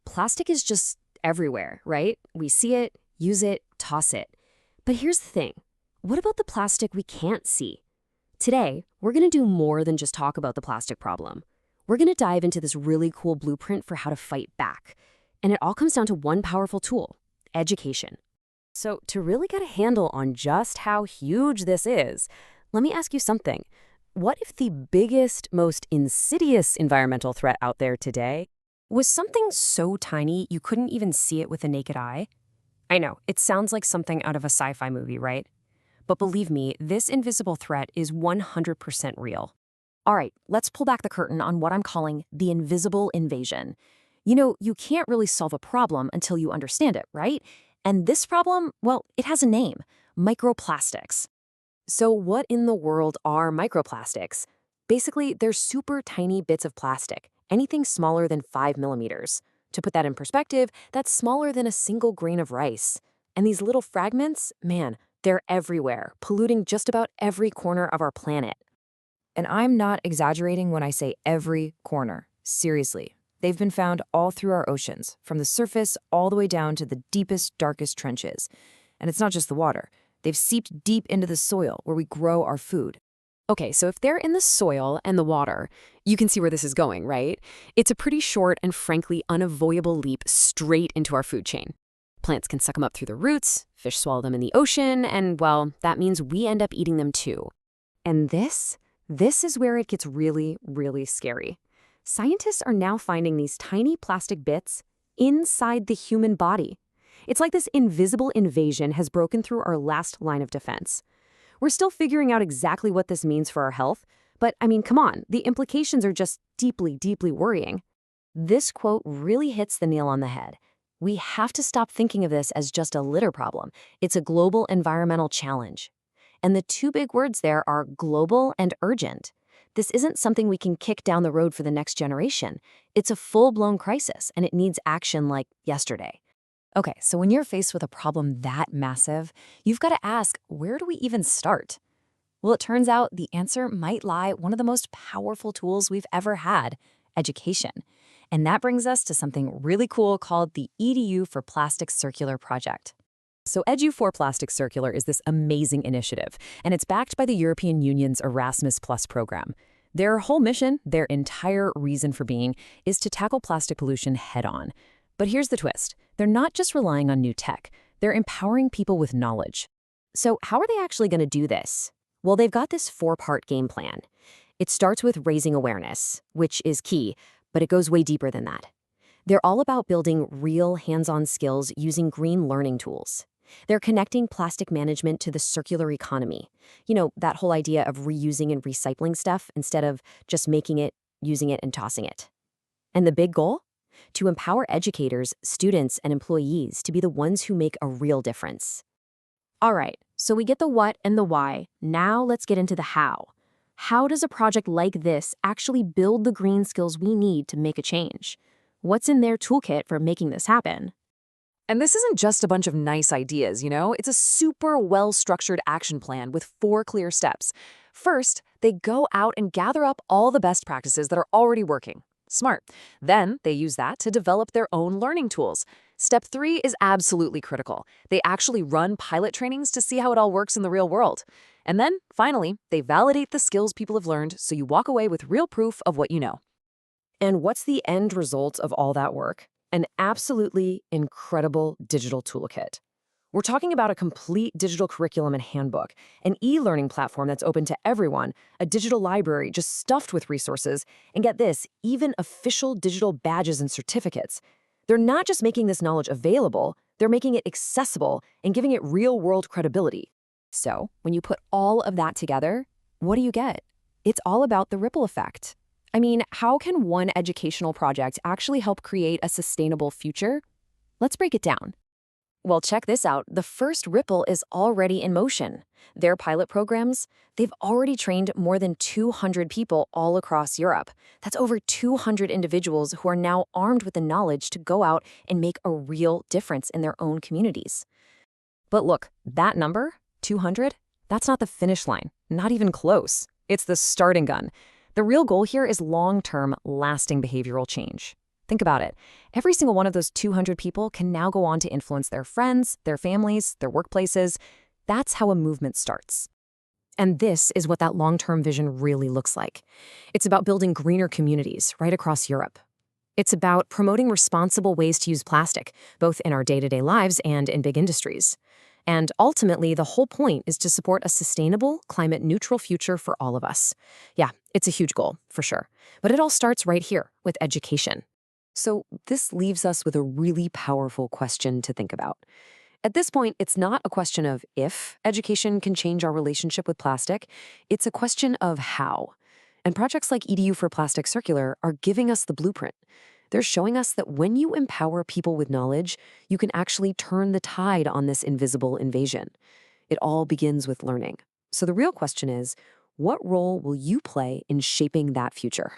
Plastic is just everywhere, right? We see it, use it, toss it. But here's the thing. What about the plastic we can't see? Today, we're going to do more than just talk about the plastic problem. We're going to dive into this really cool blueprint for how to fight back. And it all comes down to one powerful tool: education. So to really get a handle on just how huge this is, let me ask you something. What if the biggest, most insidious environmental threat out there today was something so tiny you couldn't even see it with the naked eye? I know, it sounds like something out of a sci-fi movie, right? But believe me, this invisible threat is 100% real. All right, let's pull back the curtain on what I'm calling the invisible invasion. You can't really solve a problem until you understand it, right? And this problem, well, it has a name: microplastics. So what in the world are microplastics? Basically, they're super tiny bits of plastic, anything smaller than 5 millimeters. To put that in perspective, that's smaller than a single grain of rice. And these little fragments, man, they're everywhere, polluting just about every corner of our planet. And I'm not exaggerating when I say every corner. Seriously. They've been found all through our oceans, from the surface all the way down to the deepest, darkest trenches. And it's not just the water. They've seeped deep into the soil where we grow our food. Okay, so if they're in the soil and the water, you can see where this is going, right? It's a pretty short and frankly unavoidable leap straight into our food chain. Plants can suck them up through the roots, fish swallow them in the ocean, and, well, that means we end up eating them too. And this is where it gets really, really scary. Scientists are now finding these tiny plastic bits inside the human body. It's like this invisible invasion has broken through our last line of defense. We're still figuring out exactly what this means for our health, but come on, the implications are just deeply, deeply worrying. This quote really hits the nail on the head. We have to stop thinking of this as just a litter problem. It's a global environmental challenge. And the two big words there are global and urgent. This isn't something we can kick down the road for the next generation. It's a full-blown crisis, and it needs action like yesterday. Okay, so when you're faced with a problem that massive, you've got to ask, where do we even start? Well, it turns out the answer might lie one of the most powerful tools we've ever had: education. And that brings us to something really cool called the EDU4PlastiCircular Project. So EDU4PlastiCircular is this amazing initiative, and it's backed by the European Union's Erasmus Plus program. Their whole mission, their entire reason for being, is to tackle plastic pollution head-on. But here's the twist. They're not just relying on new tech. They're empowering people with knowledge. So how are they actually going to do this? Well, they've got this 4-part game plan. It starts with raising awareness, which is key, but it goes way deeper than that. They're all about building real hands-on skills using green learning tools. They're connecting plastic management to the circular economy. That whole idea of reusing and recycling stuff instead of just making it, using it, and tossing it. And the big goal? To empower educators, students, and employees to be the ones who make a real difference. All right, so we get the what and the why. Now let's get into the how. How does a project like this actually build the green skills we need to make a change? What's in their toolkit for making this happen? And this isn't just a bunch of nice ideas, It's a super well-structured action plan with 4 clear steps. First, they go out and gather up all the best practices that are already working. Smart. Then they use that to develop their own learning tools. Step 3 is absolutely critical. They actually run pilot trainings to see how it all works in the real world. And then, finally, they validate the skills people have learned so you walk away with real proof of what you know. And what's the end result of all that work? An absolutely incredible digital toolkit. We're talking about a complete digital curriculum and handbook, an e-learning platform that's open to everyone, a digital library just stuffed with resources, and get this, even official digital badges and certificates. They're not just making this knowledge available, they're making it accessible and giving it real-world credibility. So, when you put all of that together, what do you get? It's all about the ripple effect. How can one educational project actually help create a sustainable future? Let's break it down. Well, check this out. The first ripple is already in motion. Their pilot programs, they've already trained more than 200 people all across Europe. That's over 200 individuals who are now armed with the knowledge to go out and make a real difference in their own communities. But look, that number, 200, that's not the finish line, not even close. It's the starting gun. The real goal here is long-term, lasting behavioral change. Think about it. Every single one of those 200 people can now go on to influence their friends, their families, their workplaces. That's how a movement starts. And this is what that long-term vision really looks like. It's about building greener communities right across Europe. It's about promoting responsible ways to use plastic, both in our day-to-day lives and in big industries. And ultimately, the whole point is to support a sustainable, climate-neutral future for all of us. Yeah, it's a huge goal, for sure. But it all starts right here, with education. So this leaves us with a really powerful question to think about. At this point, it's not a question of if education can change our relationship with plastic. It's a question of how. And projects like EDU4PlastiCircular are giving us the blueprint. They're showing us that when you empower people with knowledge, you can actually turn the tide on this invisible invasion. It all begins with learning. So the real question is, what role will you play in shaping that future?